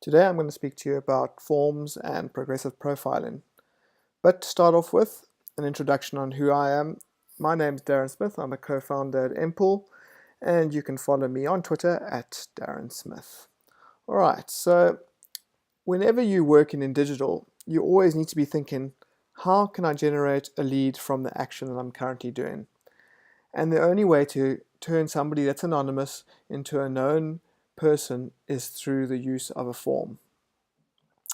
Today I'm going to speak to you about forms and progressive profiling. But to start off with, an introduction on who I am. My name is Darren Smith. I'm a co-founder at Empool, and you can follow me on Twitter at Darren Smith. Alright, so whenever you work in digital, you always need to be thinking, how can I generate a lead from the action that I'm currently doing? And the only way to turn somebody that's anonymous into a known person is through the use of a form.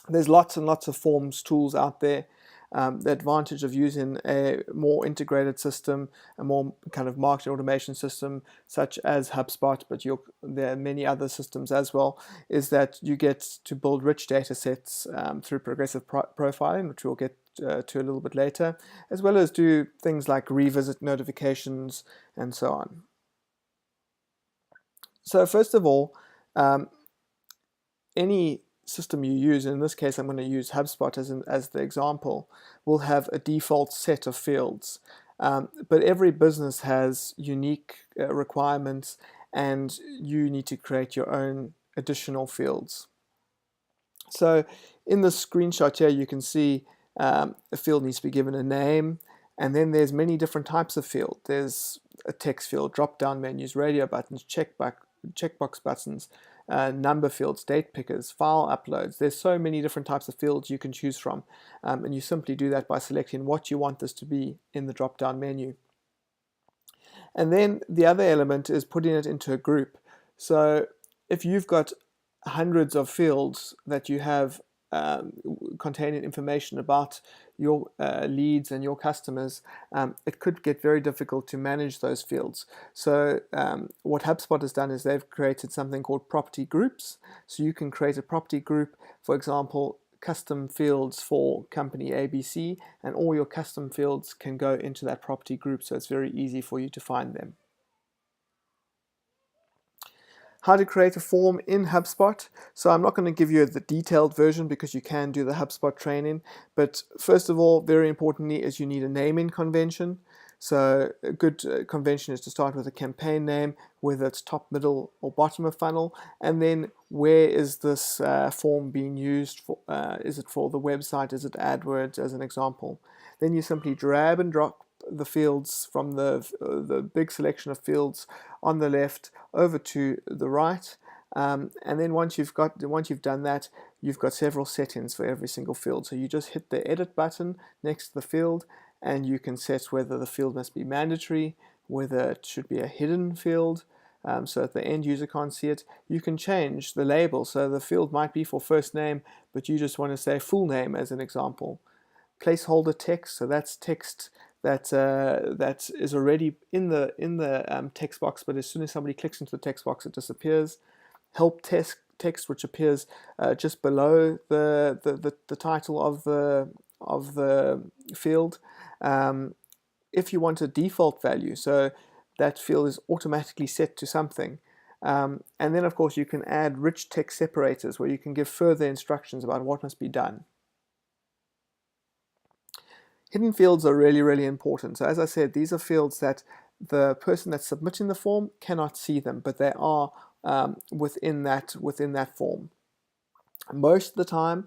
There's lots and lots of forms tools out there. The advantage of using a more integrated system, a more kind of marketing automation system such as HubSpot, but there are many other systems as well, is that you get to build rich data sets through progressive profiling, which we'll get to a little bit later, as well as do things like revisit notifications and so on. So first of all, any system you use, in this case I'm going to use HubSpot as the example, will have a default set of fields. But every business has unique requirements, and you need to create your own additional fields. So in the screenshot here you can see a field needs to be given a name, and then there's many different types of field. There's a text field, drop-down menus, radio buttons, checkbox buttons, number fields, date pickers, file uploads. There's so many different types of fields you can choose from, and you simply do that by selecting what you want this to be in the drop-down menu. And then the other element is putting it into a group. So if you've got hundreds of fields that you have containing information about your leads and your customers, it could get very difficult to manage those fields. So what HubSpot has done is they've created something called property groups. So you can create a property group, for example, custom fields for company ABC, and all your custom fields can go into that property group, so it's very easy for you to find them. How to create a form in HubSpot. So I'm not going to give you the detailed version because you can do the HubSpot training, but first of all, very importantly, is you need a naming convention. So a good convention is to start with a campaign name, whether it's top, middle, or bottom of funnel, and then where is this form being used for? Is it for the website? Is it AdWords, as an example? Then you simply drag and drop the fields from the big selection of fields on the left over to the right, and then once you've done that, you've got several settings for every single field. So you just hit the edit button next to the field, and you can set whether the field must be mandatory, whether it should be a hidden field, so that the end user can't see it. You can change the label, so the field might be for first name, but you just want to say full name as an example. Placeholder text, so that's text that is already in the text box, but as soon as somebody clicks into the text box, it disappears. Help text, which appears just below the title of the field. If you want a default value, so that field is automatically set to something. And then, of course, you can add rich text separators where you can give further instructions about what must be done. Hidden fields are really, really important. So as I said, these are fields that the person that's submitting the form cannot see them, but they are within that form. Most of the time,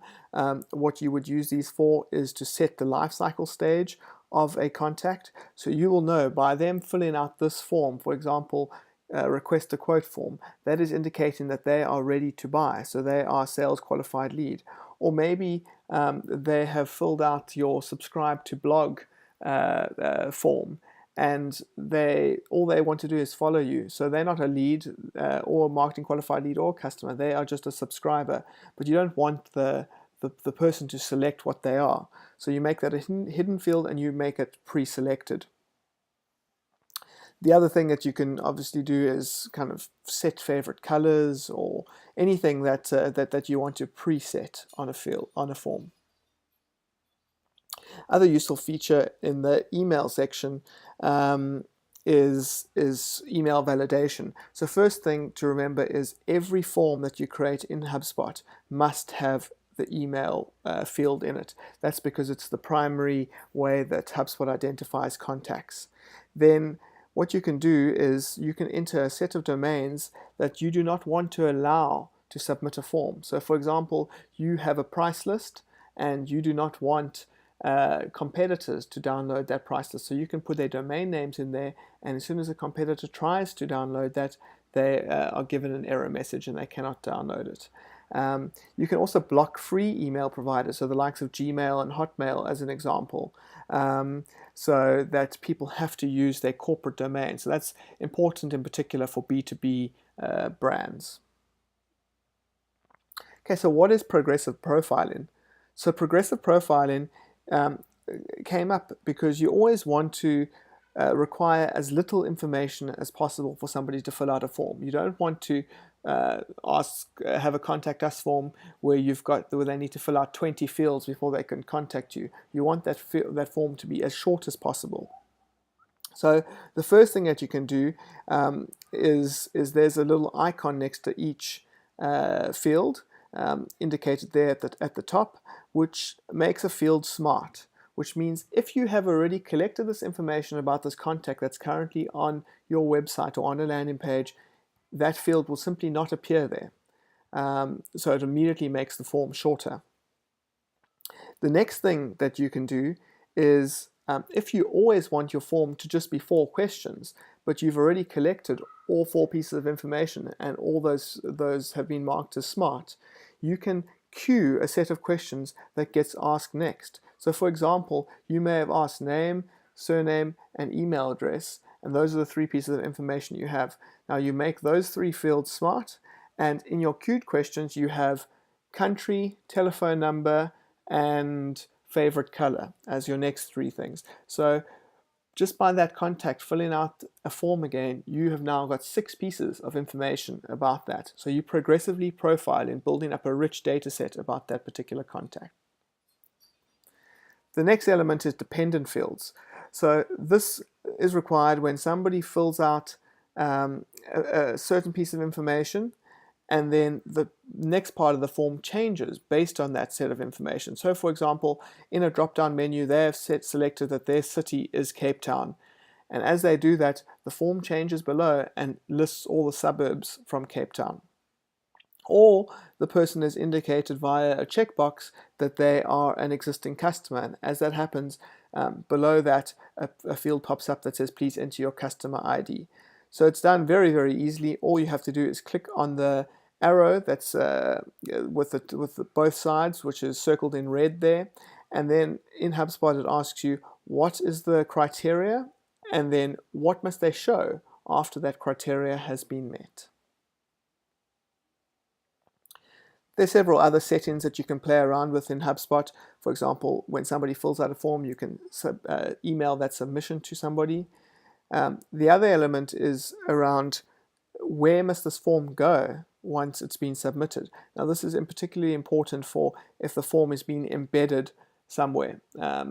what you would use these for is to set the life cycle stage of a contact. So you will know by them filling out this form, for example, request a quote form, that is indicating that they are ready to buy, so they are a sales qualified lead. Or maybe they have filled out your subscribe to blog form, and all they want to do is follow you. So they're not a lead or a marketing qualified lead or a customer. They are just a subscriber. But you don't want the person to select what they are. So you make that a hidden field, and you make it pre-selected. The other thing that you can obviously do is kind of set favorite colors or anything that you want to preset on a form. Other useful feature in the email section is email validation. So first thing to remember is every form that you create in HubSpot must have the email field in it. That's because it's the primary way that HubSpot identifies contacts. Then what you can do is you can enter a set of domains that you do not want to allow to submit a form. So for example, you have a price list and you do not want competitors to download that price list. So you can put their domain names in there, and as soon as a competitor tries to download that, they are given an error message and they cannot download it. You can also block free email providers, so the likes of Gmail and Hotmail as an example, so that people have to use their corporate domain. So that's important in particular for B2B brands. Okay, so what is progressive profiling? So progressive profiling came up because you always want to require as little information as possible for somebody to fill out a form. You don't want to have a contact us form where they need to fill out 20 fields before they can contact you. You want that form to be as short as possible. So the first thing that you can do is there's a little icon next to each field, indicated there at the top, which makes a field smart, which means if you have already collected this information about this contact that's currently on your website or on a landing page, that field will simply not appear there. So it immediately makes the form shorter. The next thing that you can do is if you always want your form to just be 4 questions, but you've already collected all 4 pieces of information and all those have been marked as smart, you can queue a set of questions that gets asked next. So for example, you may have asked name, surname, and email address, and those are the 3 pieces of information you have. Now you make those 3 fields smart, and in your queued questions you have country, telephone number, and favorite color as your next 3 things. So just by that contact filling out a form again, you have now got 6 pieces of information about that. So you progressively profile in building up a rich data set about that particular contact. The next element is dependent fields. So this is required when somebody fills out a certain piece of information, and then the next part of the form changes based on that set of information. So for example, in a drop-down menu, they have selected that their city is Cape Town. And as they do that, the form changes below and lists all the suburbs from Cape Town. Or the person has indicated via a checkbox that they are an existing customer. And as that happens, below that, a field pops up that says, please enter your customer ID. So it's done very, very easily. All you have to do is click on the arrow that's with both sides, which is circled in red there, and then in HubSpot it asks you what is the criteria, and then what must they show after that criteria has been met. There's several other settings that you can play around with in HubSpot. For example, when somebody fills out a form, you can email that submission to somebody. The other element is around where must this form go once it's been submitted. Now this is particularly important for if the form is being embedded somewhere,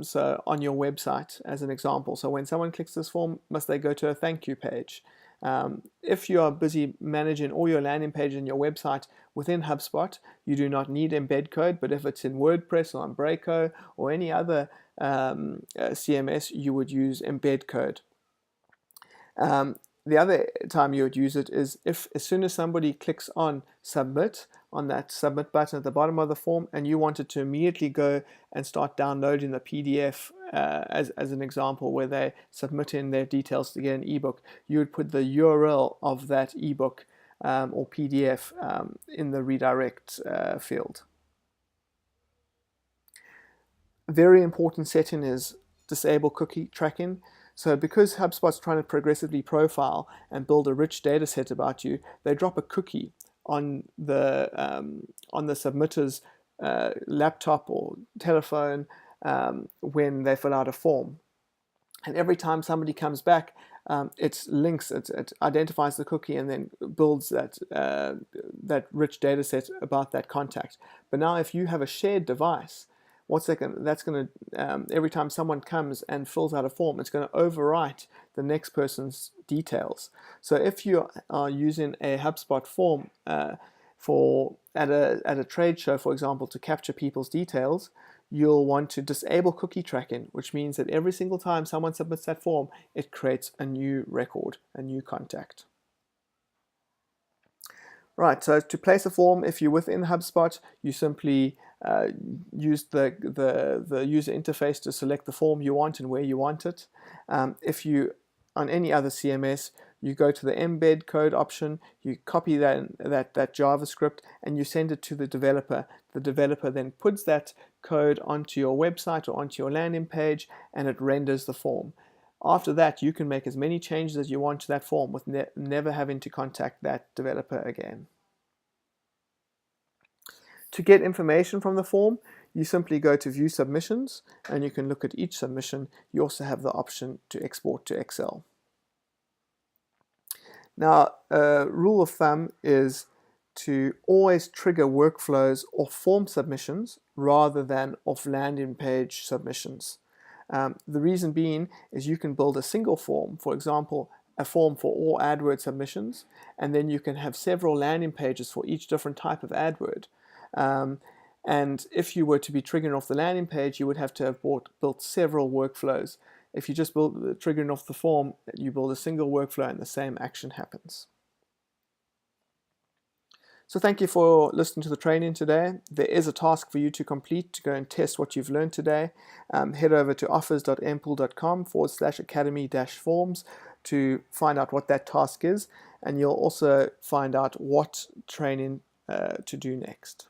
so on your website as an example. So when someone clicks this form, must they go to a thank you page? If you are busy managing all your landing page and your website within HubSpot, you do not need embed code, but if it's in WordPress or on Breako or any other CMS, you would use embed code. The other time you would use it is if as soon as somebody clicks on submit, on that submit button at the bottom of the form, and you wanted to immediately go and start downloading the PDF as an example where they submit in their details to get an ebook, you would put the URL of that ebook or PDF in the redirect field. A very important setting is disable cookie tracking. So because HubSpot's trying to progressively profile and build a rich data set about you, they drop a cookie on the submitter's laptop or telephone when they fill out a form. And every time somebody comes back, it identifies the cookie and then builds that rich data set about that contact. But now if you have a shared device, that's going to, every time someone comes and fills out a form, it's going to overwrite the next person's details. So if you are using a HubSpot form at a trade show, for example, to capture people's details, you'll want to disable cookie tracking, which means that every single time someone submits that form, it creates a new record, a new contact. Right, so to place a form, if you're within HubSpot, you simply use the user interface to select the form you want and where you want it. If you on any other CMS, you go to the embed code option, you copy that JavaScript, and you send it to the developer. The developer then puts that code onto your website or onto your landing page, and it renders the form. After that, you can make as many changes as you want to that form with never having to contact that developer again. To get information from the form, you simply go to View Submissions, and you can look at each submission. You also have the option to export to Excel. Now, a rule of thumb is to always trigger workflows off form submissions rather than off landing page submissions. The reason being is you can build a single form, for example, a form for all AdWord submissions, and then you can have several landing pages for each different type of AdWord. And if you were to be triggering off the landing page, you would have to have built several workflows. If you just build triggering off the form, you build a single workflow and the same action happens. So thank you for listening to the training today. There is a task for you to complete to go and test what you've learned today. Head over to offers.mpool.com/academy-forms to find out what that task is, and you'll also find out what training to do next.